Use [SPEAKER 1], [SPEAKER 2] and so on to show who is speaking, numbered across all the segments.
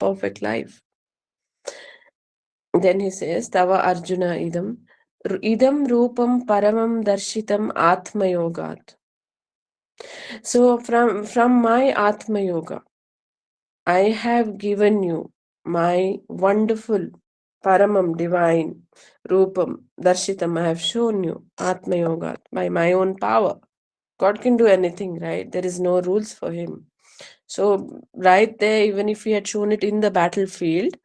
[SPEAKER 1] perfect life. Then he says, Tava Arjuna idam rupam paramam darshitam atma yogat. So from my atma yoga, I have given you my wonderful paramam divine rupam darshitam. I have shown you atma yoga by my own power. God can do anything, right? There is no rules for him. So right there, even if he had shown it in the battlefield,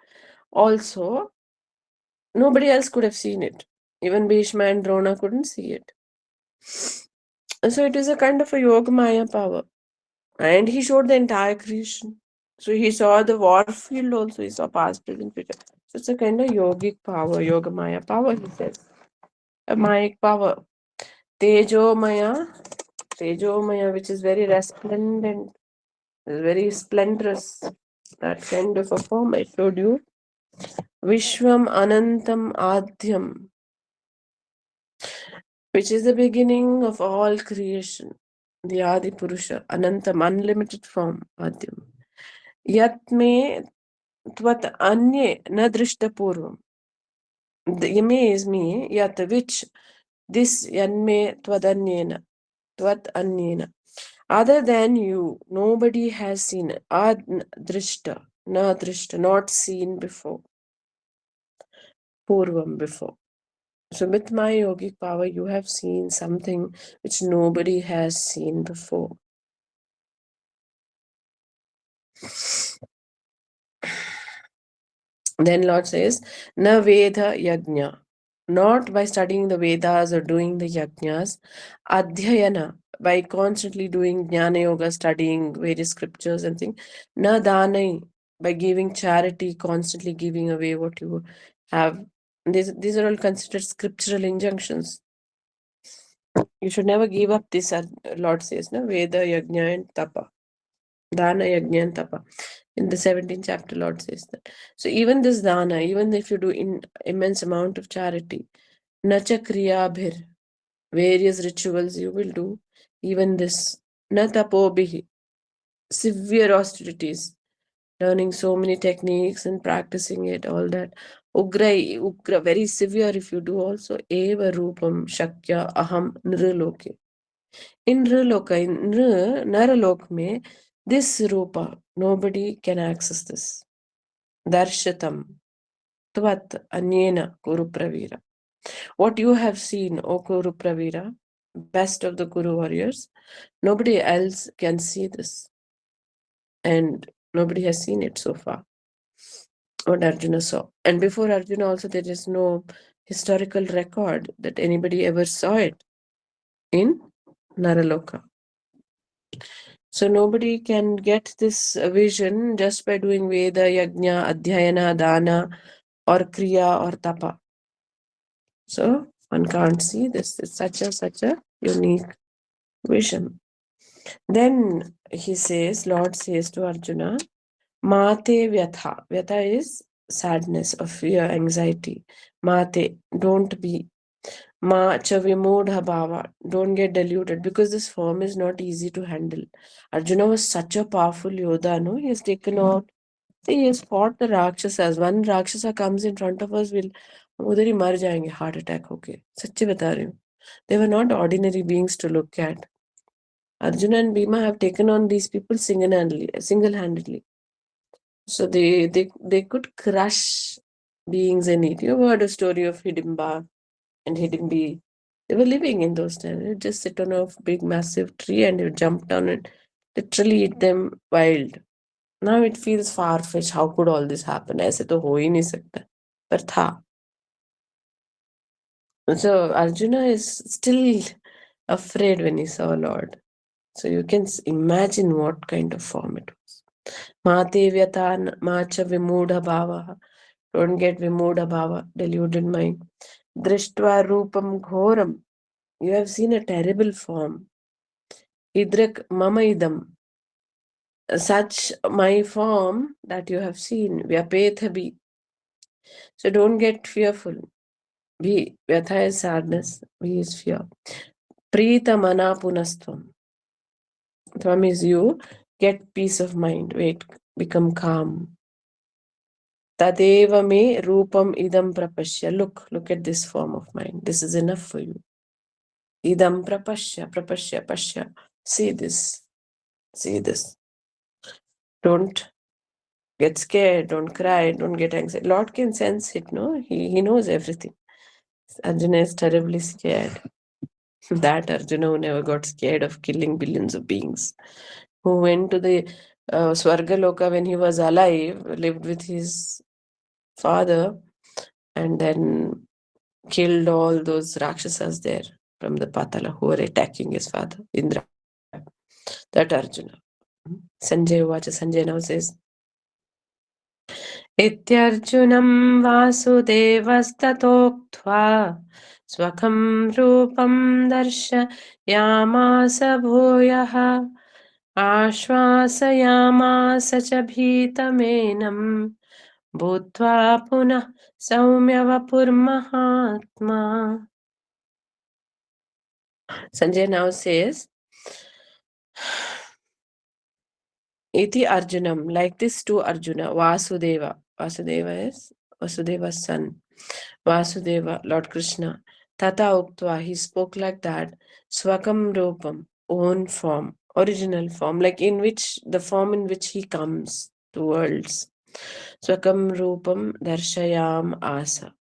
[SPEAKER 1] also nobody else could have seen it. Even Bhishma and Drona couldn't see it. So it is a kind of a yoga maya power. And he showed the entire creation. So he saw the war field also, he saw past, present, future. So it's a kind of yogic power, yoga maya power, he says. A mayic power. Tejo maya, which is very resplendent, very splendorous. That kind of a form I showed you. Vishwam Anantam Adhyam, which is the beginning of all creation. The Adi Purusha, Anantam, unlimited form, Adhyam. Yat me tvat anye na drishta purvam. The yame is me, yat which this yanme tvad anyena. Other than you, nobody has seen it. Ad drishta, na drishta, not seen before. Purvam, before. So with my yogic power, you have seen something which nobody has seen before. Then Lord says, Na Veda Yajna. Not by studying the Vedas or doing the Yajnas. Adhyayana, by constantly doing Jnana Yoga, studying various scriptures and things. Na Danai, by giving charity, constantly giving away what you have. These are all considered scriptural injunctions. You should never give up this, Lord says, no? Veda, Yajna, and Tapa. Dana, Yajna, and Tapa. In the 17th chapter, Lord says that. So even this Dana, even if you do immense amount of charity, Nacha Kriya Bhir, various rituals you will do, even this, Na Tapo Bihi, severe austerities, learning so many techniques and practicing it, all that. Ugra, very severe if you do also. Eva Rupam Shakya Aham Nriloke. In Nriloka, in Naralok me, this Rupa, nobody can access this. Darshatam Tvat Anyena Kuru Pravira. What you have seen, O Kuru Pravira, best of the Kuru warriors, nobody else can see this. And nobody has seen it so far. What Arjuna saw. And before Arjuna also, there is no historical record that anybody ever saw it in Naraloka. So nobody can get this vision just by doing Veda, Yajna, Adhyayana, Dana, or Kriya, or Tapa. So one can't see this. It's such a unique vision. Then he says, Lord says to Arjuna, Mate Vyatha. Vyatha is sadness or fear, anxiety. Mate, don't be. Ma Chavimodha Bhava. Don't get deluded, because this form is not easy to handle. Arjuna was such a powerful Yoda, no? He has taken out. He has fought the Rakshasas. One Rakshasa comes in front of us, will उधर ही मर जाएंगे heart attack होके. सच्ची बता रही हूँ. They were not ordinary beings to look at. Arjuna and Bhima have taken on these people single-handedly. So they could crush beings in it. You've heard a story of Hidimba and Hidimbi. They were living in those times. They would just sit on a big massive tree and you jump down and literally eat them wild. Now it feels far-fetched. How could all this happen? ऐसे तो हो ही नहीं सकता. पर था. So Arjuna is still afraid when he saw Lord. So you can imagine what kind of form it was. Mate vyatan macha vimudha bhava. Don't get vimudha bhava, deluded mind. Drishtva rupam ghoram. You have seen a terrible form. Idrak mama idam. Such my form that you have seen. Vyapethabi. So don't get fearful. Vyatha is sadness. V is fear. Prita mana punastvam. Tvam is you get peace of mind. Wait, become calm. Tadeva me rupam idam prapashya. Look at this form of mind. This is enough for you. Idam prapashya, prapashya, pashya. See this. See this. Don't get scared, don't cry, don't get anxiety. Lord can sense it, no? He knows everything. Arjuna is terribly scared. That Arjuna who never got scared of killing billions of beings, who went to the Swargaloka when he was alive, lived with his father, and then killed all those Rakshasas there from the Patala who were attacking his father, Indra. That Arjuna. Sanjay Uvacha, Sanjay now says, इत्यर्जुनं वासुदेवस्ततोक्त्वा स्वकं रूपं दर्शयामास भूयः आश्वासयामास च भीतमेनं भूत्वा पुनः सौम्यवपुर्महात्मा. Sanjay now says, Iti Arjunam, like this to Arjuna, Vasudeva. Vasudeva is Vasudeva's son. Vasudeva, Lord Krishna. Tata Uktva, he spoke like that. Swakam Rupam, own form, original form, like in which, the form in which he comes to worlds. Swakam Rupam Darshayam Asa.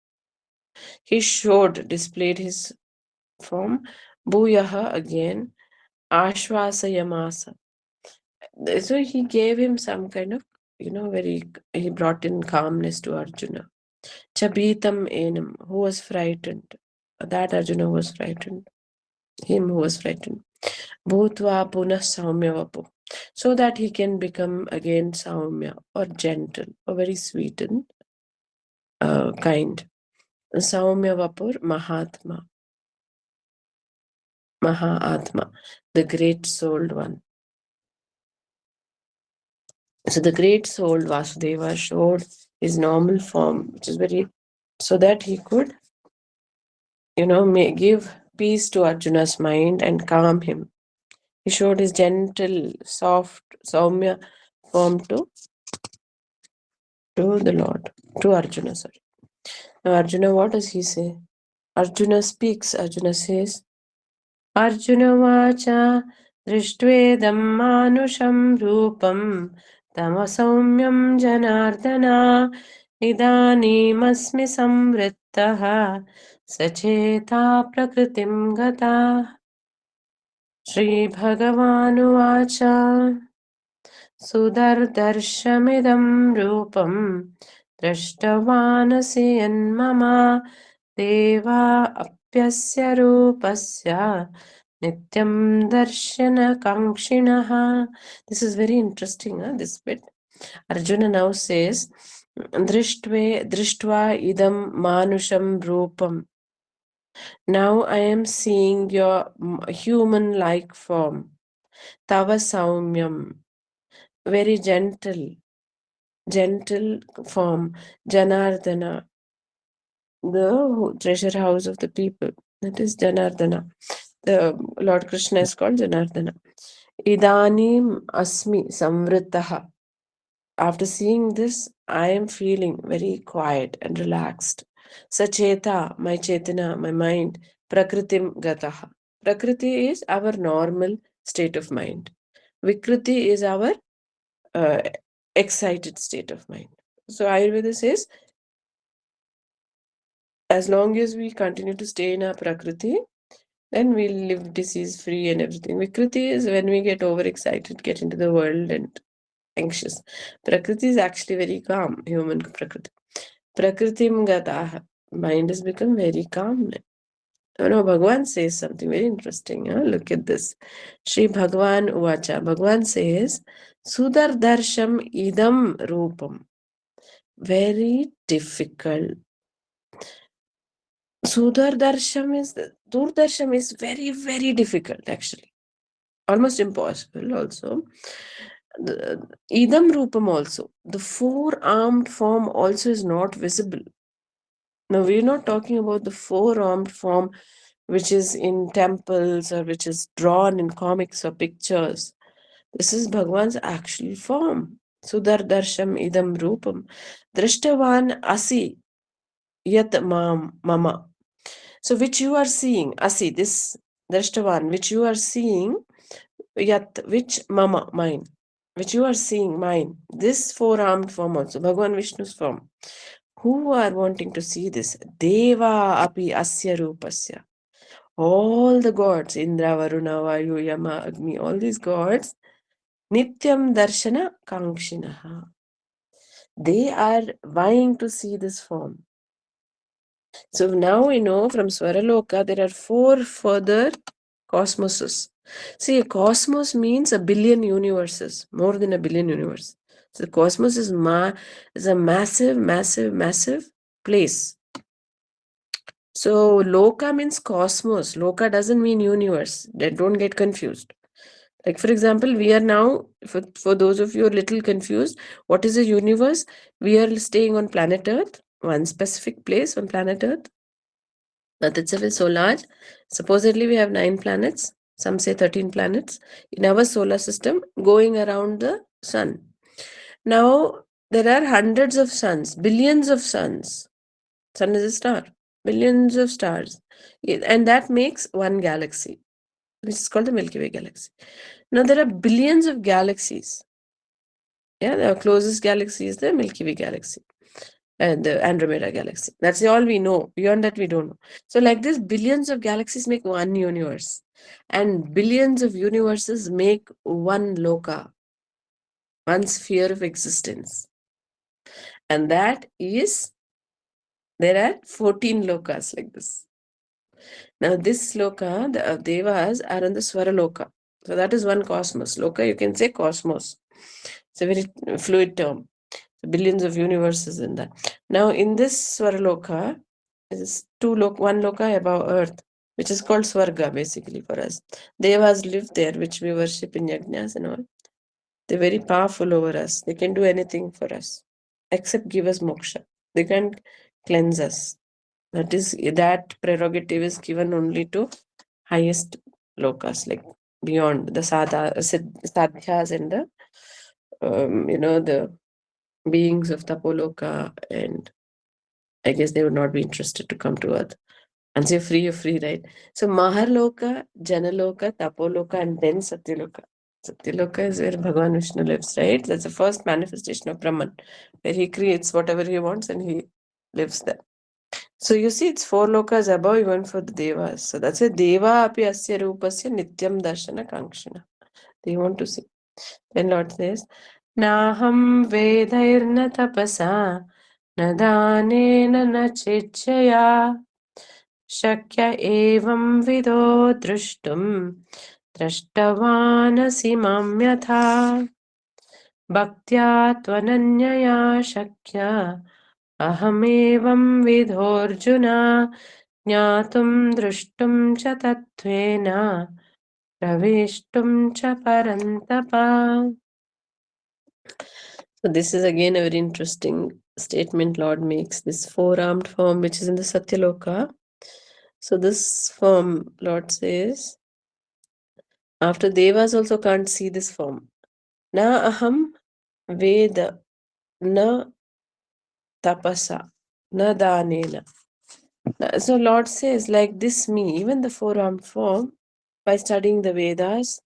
[SPEAKER 1] He showed, displayed his form. Bhuyaha again. Ashvasayamasa. So he gave him some kind of, he brought in calmness to Arjuna. Chabitam enam, who was frightened. That Arjuna was frightened. Him who was frightened. Bhutva punah saumya vapu. So that he can become again saumya or gentle or very sweet and kind. Saumya vapur mahatma. Mahatma, the great souled one. So the great souled Vasudeva showed his normal form, which is very, so that he could, give peace to Arjuna's mind and calm him. He showed his gentle, soft, Saumya form to the Lord, to Arjuna, sorry. Now Arjuna, what does he say? Arjuna speaks. Arjuna says, Arjuna vacha drishtvedam manusham rupam tama saumyam janardana idanimasmi samrittaha sacheta prakritim gata. Shri Bhagavanuvacha Sudardarshamidam Rupam Drashtavanasi Mama Deva Apyasya Rupasya Nityam Darshana Kankshinaha. This is very interesting, this bit. Arjuna now says, Drishtva idam manusham rupam. Now I am seeing your human-like form. Tava saumyam, very gentle form. Janardana, the treasure house of the people. That is Janardana. The Lord Krishna is called Janardana. Idanim asmi samvritaha. After seeing this, I am feeling very quiet and relaxed. Sacheta, my Chetana, my mind, Prakritim Gataha. Prakriti is our normal state of mind. Vikriti is our excited state of mind. So Ayurveda says, as long as we continue to stay in our Prakriti, then we'll live disease free and everything. Vikriti is when we get overexcited, get into the world and anxious. Prakriti is actually very calm, human Prakriti. Prakritim gataha. Mind has become very calm. Bhagwan says something very interesting. Look at this. Shri Bhagwan Uvacha. Bhagwan says, Sudardarsham idam rupam. Very difficult. Durdarsham is very, very difficult, actually. Almost impossible also. The idam rupam also. The four-armed form also is not visible. Now, we're not talking about the four-armed form which is in temples or which is drawn in comics or pictures. This is Bhagwan's actual form. Sudardarsham idam rupam. Drishtavan asi yat mama. So which you are seeing, asi, this Drishtavan, which you are seeing, yat, which mama, mine, which you are seeing, mine, this four-armed form also, Bhagavan Vishnu's form. Who are wanting to see this? Deva api asya rupasya. All the gods, Indra, Varuna, Vayu, Yama, Agni, all these gods, Nityam Darshana Kankshinaha. They are vying to see this form. So now we know from Swaraloka there are four further cosmoses. See, a cosmos means a billion universes, more than a billion universes. So the cosmos is a massive, massive, massive place. So Loka means cosmos. Loka doesn't mean universe. Don't get confused. Like, for example, we are now, for those of you who are a little confused, what is a universe? We are staying on planet Earth, one specific place on planet Earth. Earth itself is so large. Supposedly, we have 9 planets. Some say 13 planets in our solar system going around the sun. Now, there are hundreds of suns, billions of suns. Sun is a star, billions of stars. And that makes one galaxy, which is called the Milky Way galaxy. Now, there are billions of galaxies. Yeah, the closest galaxy is the Milky Way galaxy and the Andromeda galaxy. That's all we know. Beyond that, we don't know. So, like this, billions of galaxies make one universe, and billions of universes make one loka, one sphere of existence. And that is, there are 14 lokas like this. Now, this loka, the devas are on the Swara loka. So, that is one cosmos. Loka, you can say cosmos. It's a very fluid term. Billions of universes in that. Now, in this Swaraloka, is one loka above earth, which is called Swarga basically for us. Devas live there, which we worship in yajnas and all. They're very powerful over us. They can do anything for us, except give us moksha. They can't cleanse us. That prerogative is given only to highest lokas, like beyond the sadhyas and the the beings of Tapoloka, and I guess they would not be interested to come to earth. And say free, you're free, right? So Maharloka, Janaloka, Tapoloka, and then Satyaloka. Satyaloka is where Bhagavan Vishnu lives, right? That's the first manifestation of Brahman, where he creates whatever he wants and he lives there. So you see, it's 4 lokas above even for the devas. So that's a deva api asya rupasya nityam darshana kankshana. They want to see. Then Lord says, Naham vedairna tapasa न दानेन न चिच्छया शक्य एवं विदो द्रष्टुम दृष्टवानसि मां यथा भक्त्या त्वनन्यया शक्य अहमेवं विधोऽर्जुन ज्ञातुं द्रष्टुं च तत्त्वेन प्रवेष्टुं च परन्तप. So this is again a very interesting statement Lord makes. This four-armed form which is in the Satyaloka. So this form, Lord says, after Devas also can't see this form. Na aham veda na tapasa na danena. So Lord says, like this me, even the four-armed form, by studying the Vedas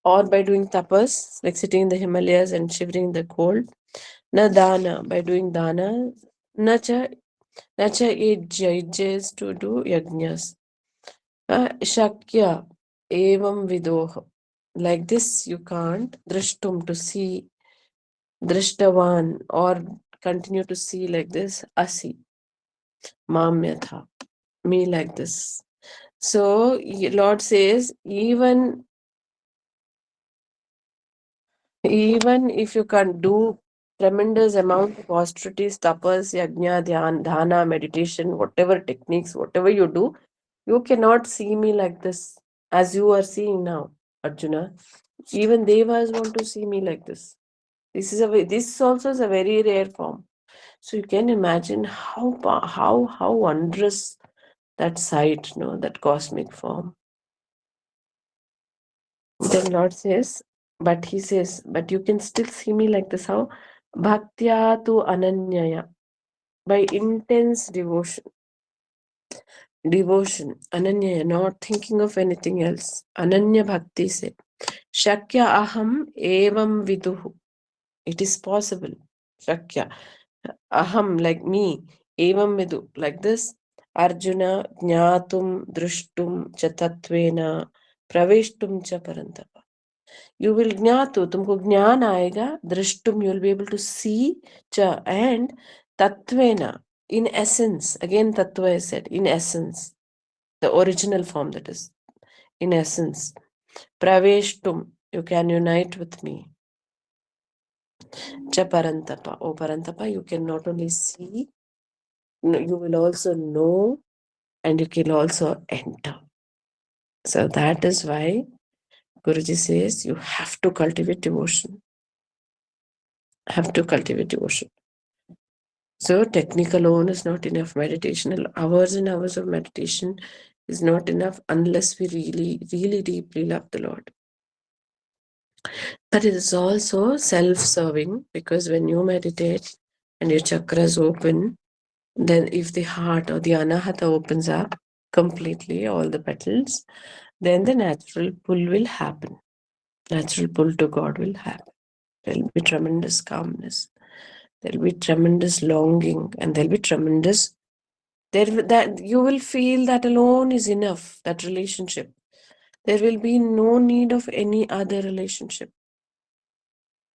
[SPEAKER 1] or by doing tapas, like sitting in the Himalayas and shivering in the cold, na dana, by doing dana, na cha yajjas, to do yajnas. Shakya evam vidoha. Like this you can't drishtum, to see, drishtavan, or continue to see like this, asi, mamyatha, me like this. So Lord says, even if you can do tremendous amount of austerities, tapas, yajna, dhyana, meditation, whatever techniques, whatever you do, you cannot see me like this as you are seeing now, Arjuna. Even devas want to see me like this. This also is a very rare form. So you can imagine how wondrous that sight, that cosmic form. Then Lord says, But he says, but you can still see me like this. How? Bhaktya tu ananyaya. By intense devotion. Devotion. Ananyaya, not thinking of anything else. Ananya bhakti se. Shakya aham evam viduhu. It is possible. Shakya. Aham, like me. Evam vidu. Like this. Arjuna jnatum drushtum cha tatvena praveshtum cha parantapa. You will jnatu, tumko jnaan aayega, drishtum, you will be able to see, cha, and tatvena, in essence, again tattva is said, in essence, the original form, that is, in essence. Praveshtum, you can unite with me. Cha parantapa, oh parantapa, you can not only see, you will also know, and you can also enter. So that is why Guruji says you have to cultivate devotion. Have to cultivate devotion. So technique alone is not enough. Meditation, hours and hours of meditation is not enough unless we really, really deeply love the Lord. But it is also self-serving, because when you meditate and your chakras open, then if the heart or the anahata opens up completely, all the petals, then the natural pull will happen. Natural pull to God will happen. There will be tremendous calmness. There will be tremendous longing, and there will be tremendous, that you will feel that alone is enough, that relationship. There will be no need of any other relationship.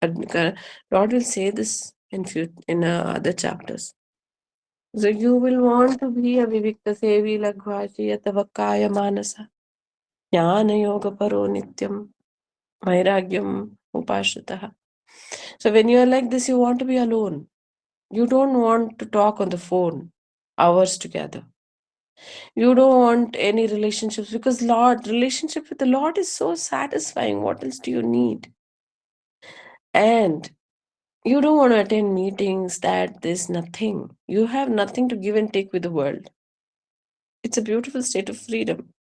[SPEAKER 1] Lord will say this in other chapters. So you will want to be a vivikta sevi lagvashi atavakaya manasa jnana yoga paro nityam vairagyam upashitaha. So when you are like this, you want to be alone. You don't want to talk on the phone hours together. You don't want any relationships, because relationship with the Lord is so satisfying. What else do you need? And you don't want to attend meetings that there's nothing. You have nothing to give and take with the world. It's a beautiful state of freedom.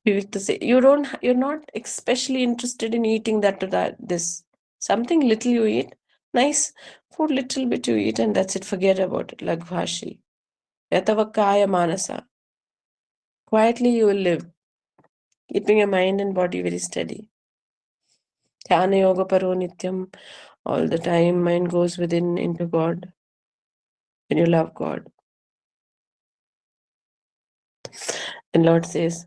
[SPEAKER 1] Vivekta say, you're not especially interested in eating that or that, this. Something little you eat, nice food, little bit you eat, and that's it. Forget about it. Lagvashi. Yatavakaya manasa. Quietly you will live, keeping your mind and body very steady. Dhyana yoga paro nityam. All the time mind goes within into God. When you love God. And Lord says,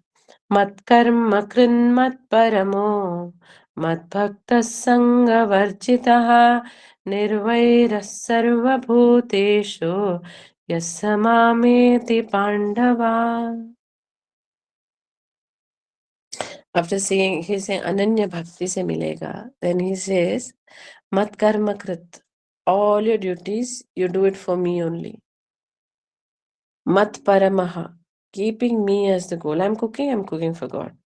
[SPEAKER 1] Mat karma krin mat paramo mat bhakta sanga varjitaha nirvaira sarva bhuteshu yasamameti pandava. After saying, he's saying Ananya Bhakti se milega. Then he says, Mat karma krit. All your duties, you do it for me only. Mat paramaha. Keeping me as the goal. I'm cooking for God.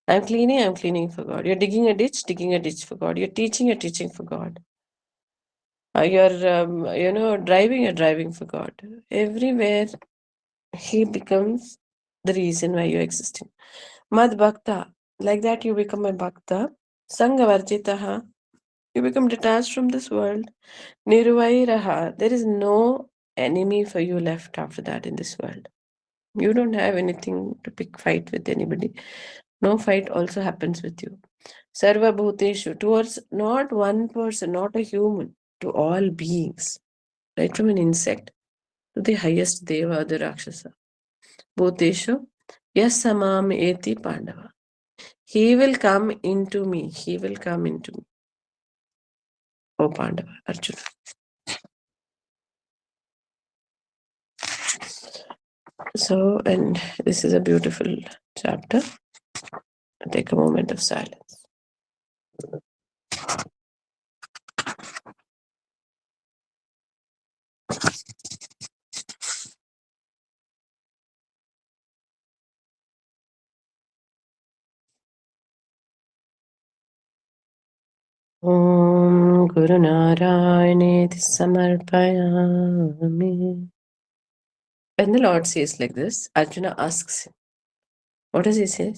[SPEAKER 1] I'm cleaning for God. You're digging a ditch for God. You're teaching for God. You're driving for God. Everywhere He becomes the reason why you're existing. Mad Bhakta. Like that you become a Bhakta. Sangha Varjitaha. You become detached from this world. Nirvairaha. There is no enemy for you left after that in this world. You don't have anything to fight with anybody. No fight also happens with you. Sarva Bhuteshu, towards not one person, not a human, to all beings, right from an insect to the highest Deva, the Rakshasa. Bhuteshu, yes, samam eti Pandava. He will come into me. He will come into me. O Pandava, Arjuna. So, and this is a beautiful chapter. Take a moment of silence. Om Guru Narayane Samarpayami. When the Lord says like this, Arjuna asks him, what does he say?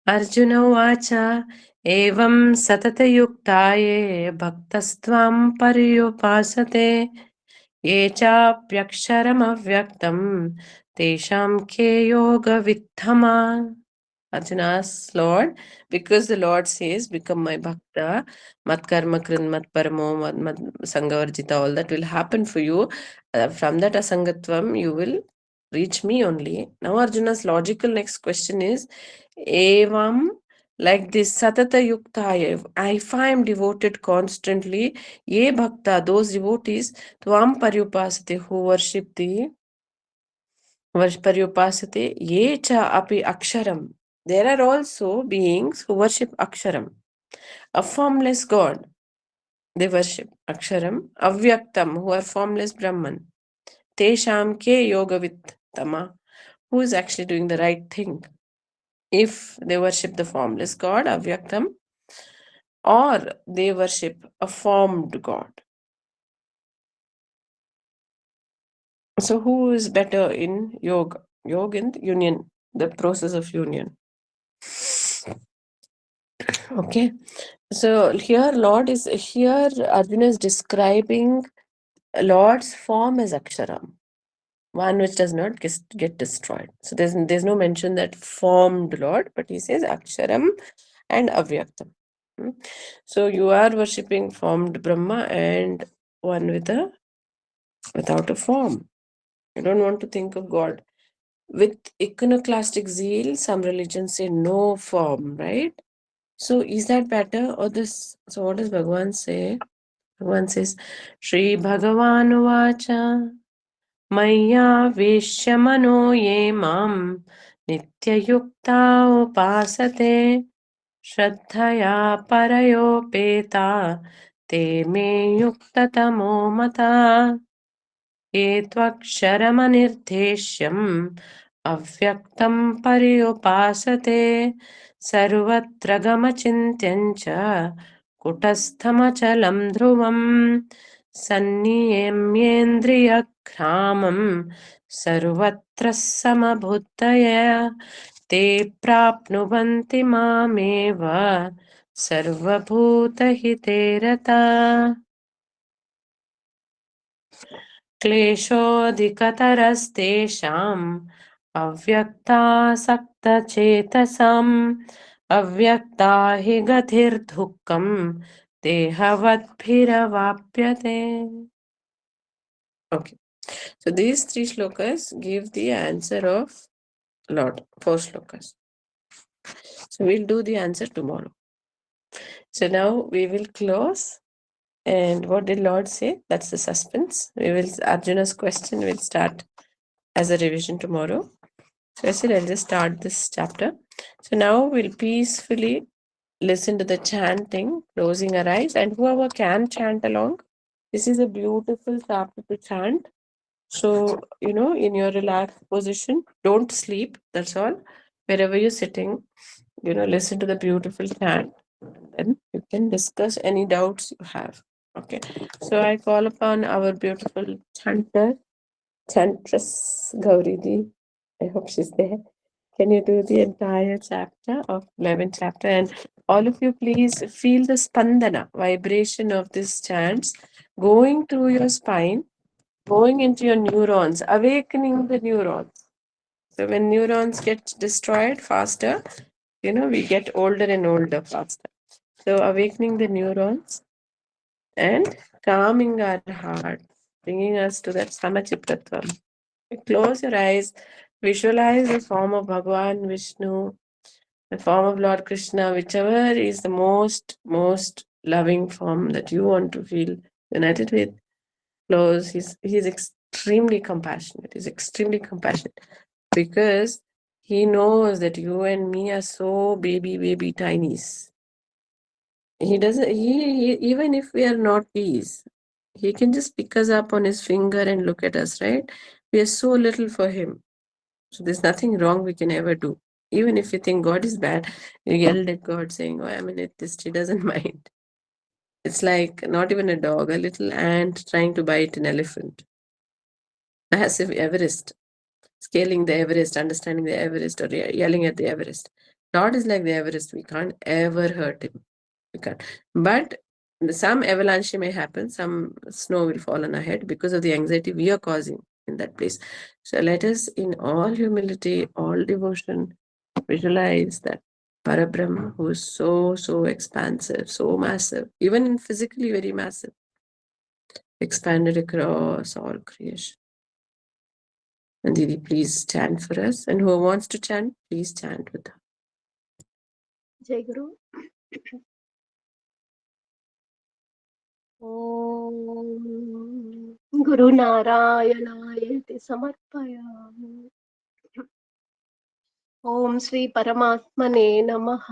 [SPEAKER 1] Arjuna Vacha Evam Satatayuktaye Bhaktastvam Paryupasate Ye Chapyaksharam Avyaktam Tesham Ke Yoga Vitthama. Arjuna asks, Lord, because the Lord says, become my bhakta, mat karma krin, mat paramo, mat sangavarjita, all that will happen for you. From that asangatvam, you will reach me only. Now Arjuna's logical next question is, evam, like this satata yukta, if I am devoted constantly, ye bhakta, those devotees, tvam paryupasate, who worship thee, paryupasate, ye cha api aksharam. There are also beings who worship Aksharam, a formless God. They worship Aksharam, Avyaktam, who are formless Brahman. Tesham ke yogavit tama, who is actually doing the right thing. If they worship the formless God, Avyaktam, or they worship a formed God. So who is better in yoga? Yoga and union, the process of union. Okay. So here Arjuna is describing Lord's form as Aksharam, one which does not get destroyed. So there's no mention that formed Lord, but he says Aksharam and Avyaktam. Hmm. So you are worshipping formed Brahma and one without a form. You don't want to think of God. With iconoclastic zeal, some religions say no form, right? So is that better or this? So what does Bhagavan say? Bhagavan says, Shri Bhagavan Vacha मय्यावेश्य मनो ये मां नित्ययुक्ता उपासते श्रद्धया परयोपेता ते मे युक्ततमो मता ये त्वक्षरमनिर्देश्यम् अव्यक्तं पर्युपासते सर्वत्र गमचिन्त्यं च कुटस्थमचलं ध्रुवम् सन्नियम्येन्द्रियग्रामं सर्वत्र समबुद्धया ते प्राप्नुवन्ति मामेव सर्वभूतहिते रता क्लेशोऽधिकतरस्तेषाम् अव्यक्तासक्तचेतसाम् अव्यक्ता हि गतिर्दुःखम् देहवद्भिरवाप्यते. Okay. So these three shlokas give the answer of Lord. 4 shlokas. So we'll do the answer tomorrow. So now we will close. And what did Lord say? That's the suspense. Arjuna's question will start as a revision tomorrow. So I said I'll just start this chapter. So now we'll peacefully listen to the chanting, closing our eyes, and whoever can chant along. This is a beautiful chapter to chant. So, in your relaxed position, don't sleep. That's all. Wherever you're sitting, listen to the beautiful chant. Then you can discuss any doubts you have. Okay. So I call upon our beautiful chantress Gauridi. I hope she's there. Can you do the entire chapter of 11th chapter? And all of you, please feel the spandana, vibration of these chants going through your spine, going into your neurons, awakening the neurons. So when neurons get destroyed faster, we get older and older faster. So awakening the neurons and calming our heart, bringing us to that samachittatvam. Close your eyes, visualize the form of Bhagwan Vishnu, the form of Lord Krishna, whichever is the most loving form that you want to feel united with. Close. He's extremely compassionate. He's extremely compassionate because he knows that you and me are so baby tinies. He doesn't. He even if we are not peas, he can just pick us up on his finger and look at us. Right? We are so little for him. So there's nothing wrong we can ever do. Even if you think God is bad, you yelled at God saying, "Oh, I'm an atheist." He doesn't mind. It's like not even a dog, a little ant trying to bite an elephant. Massive Everest, scaling the Everest, understanding the Everest, or yelling at the Everest. Lord is like the Everest. We can't ever hurt him. We can't. But some avalanche may happen. Some snow will fall on our head because of the anxiety we are causing in that place. So let us, in all humility, all devotion, visualize that Parabrahma who is so, so expansive, so massive, even physically very massive, expanded across all creation. And Didi, please chant for us. And who wants to chant, please chant with her.
[SPEAKER 2] Jai Guru. ॐ गुरुनारायणायेति समर्पयामि। ॐ श्री परमात्मने नमः।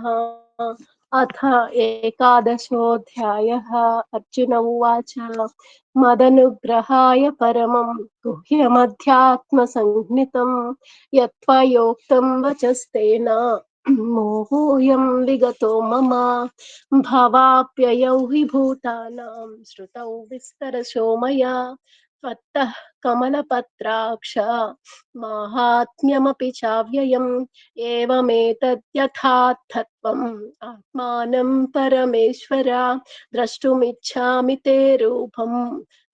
[SPEAKER 2] अथ एकादशोऽध्यायः। अर्जुन उवाच मदनुग्रहाय परमं गुह्यमध्यात्मसंज्ञितं यत्त्वयोक्तं वचस्तेन मोहोऽयं विगतो मम भवाप्ययौ हि भूतानां श्रुतौ विस्तरशो मया त्वत्तः कमलपत्राक्ष माहात्म्यमपि चाव्ययम् एवमेतद्यथार्थत्वम् आत्मानं परमेश्वर द्रष्टुमिच्छामि ते रूपम्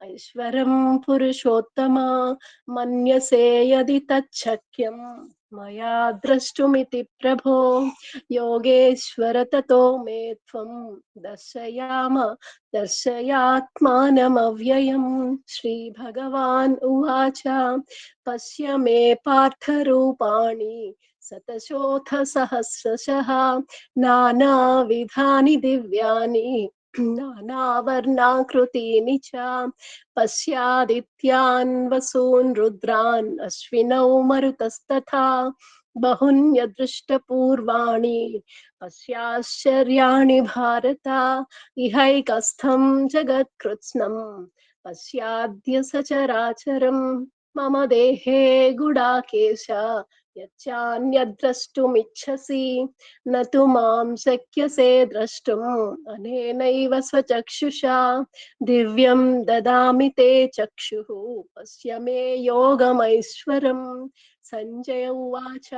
[SPEAKER 2] ऐश्वरं पुरुषोत्तम मन्यसे यदि तच्छक्यं मया द्रष्टुमिति प्रभो योगेश्वर ततो मे त्वं दर्शयात्मानमव्ययम्। श्रीभगवान् उवाच पश्य मे पार्थरूपाणि शतशोऽथ सहस्रशः नानाविधानि दिव्यानि नानावर्णाकृतीनि च पश्यादित्यान् वसून् रुद्रान् अश्विनौ मरुतस्तथा बहुन्यदृष्टपूर्वाणि पश्याश्चर्याणि भारत इहैकस्थं जगत्कृत्स्नं पश्याद्य सचराचरम् मम देहे गुडाकेश यच्चान्यद्द्रष्टुमिच्छसि न तु मां शक्यसे द्रष्टुम् अनेनैव स्वचक्षुषा दिव्यं ददामि ते चक्षुः पश्य मे योगमैश्वरम्। सञ्जय उवाच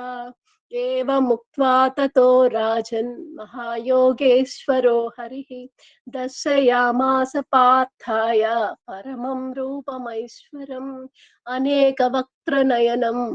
[SPEAKER 2] एवमुक्त्वा ततो राजन् महायोगेश्वरो हरिः दर्शयामास पार्थाय परमं रूपमैश्वरम् अनेकवक्त्रनयनम्